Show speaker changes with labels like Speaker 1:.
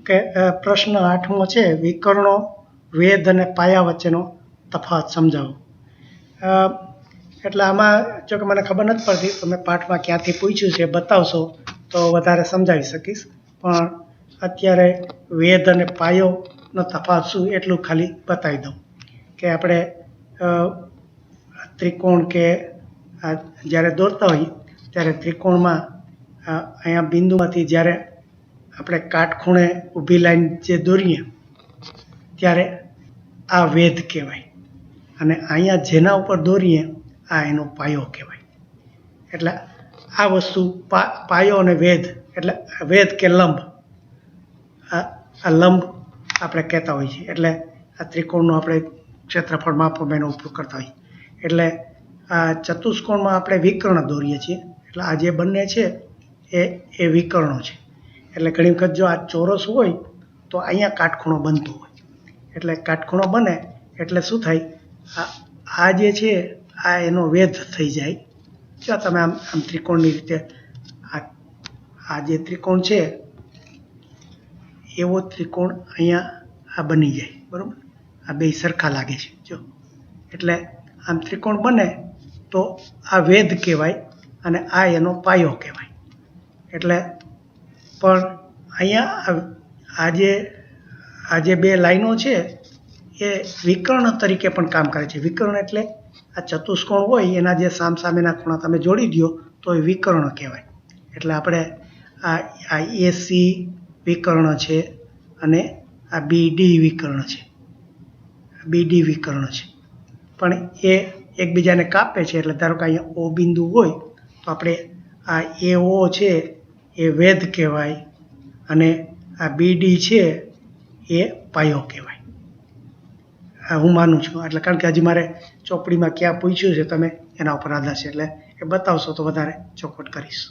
Speaker 1: કે પ્રશ્ન 8મો છે, વિકર્ણો, વેદ અને પાયા વચ્ચેનો તફાવત સમજાવો. એટલે આમાં જો કે મને ખબર નથી પડતી, તમે પાઠમાં ક્યાંથી પૂછ્યું છે બતાવશો તો વધારે સમજાવી શકીશ. પણ અત્યારે વેદ અને પાયોનો તફાવત શું એટલું ખાલી બતાવી દઉં કે આપણે ત્રિકોણ કે જ્યારે દોરતા હોઈએ ત્યારે ત્રિકોણમાં અહીંયા બિંદુમાંથી જ્યારે આપણે કાટખૂણે ઊભી લાઈન જે દોરીએ ત્યારે આ વેધ કહેવાય, અને અહીંયા જેના ઉપર દોરીએ આ એનો પાયો કહેવાય. એટલે આ વસ્તુ પાયો અને વેધ, એટલે વેધ કે લંબ, આ લંબ આપણે કહેતા હોઈએ છીએ. એટલે આ ત્રિકોણનો આપણે ક્ષેત્રફળ માપવા એનો ઉપયોગ કરતા હોઈએ. એટલે આ ચતુષ્કોણમાં આપણે વિકર્ણ દોરીએ છીએ. એટલે આ જે બંને છે એ વિકર્ણો છે. એટલે ઘણી વખત જો આ ચોરસ હોય તો અહીંયા કાટખૂણો બનતો હોય. એટલે કાટખૂણો બને એટલે શું થાય, આ જે છે આ એનો વેધ થઈ જાય. જો તમે આમ ત્રિકોણની રીતે આ જે ત્રિકોણ છે એવો ત્રિકોણ અહીંયા આ બની જાય, બરાબર. આ બે સરખા લાગે છે જો. એટલે આમ ત્રિકોણ બને તો આ વેધ કહેવાય અને આ એનો પાયો કહેવાય. એટલે પણ અહીંયા આ જે બે લાઈનો છે એ વિકર્ણ તરીકે પણ કામ કરે છે. વિકર્ણ એટલે આ ચતુષ્કોણ હોય એના જે સામસામેના ખૂણા તમે જોડી દો તો એ વિકર્ણ કહેવાય. એટલે આપણે આ એસી વિકર્ણ છે અને આ બીડી વિકર્ણ છે, બીડી વિકર્ણ છે. પણ એ એકબીજાને કાપે છે. એટલે ધારો કે અહીંયા ઓ બિંદુ હોય તો આપણે આ એઓ છે એ વેધ કહેવાય અને આ બીડી છે એ પાયો કહેવાય. હું માનું છું. એટલે કારણ કે હજી મારે ચોપડીમાં ક્યાં પૂછ્યું છે તમે એના ઉપર આધાર છે. એટલે એ બતાવશો તો વધારે ચોખવટ કરીશ.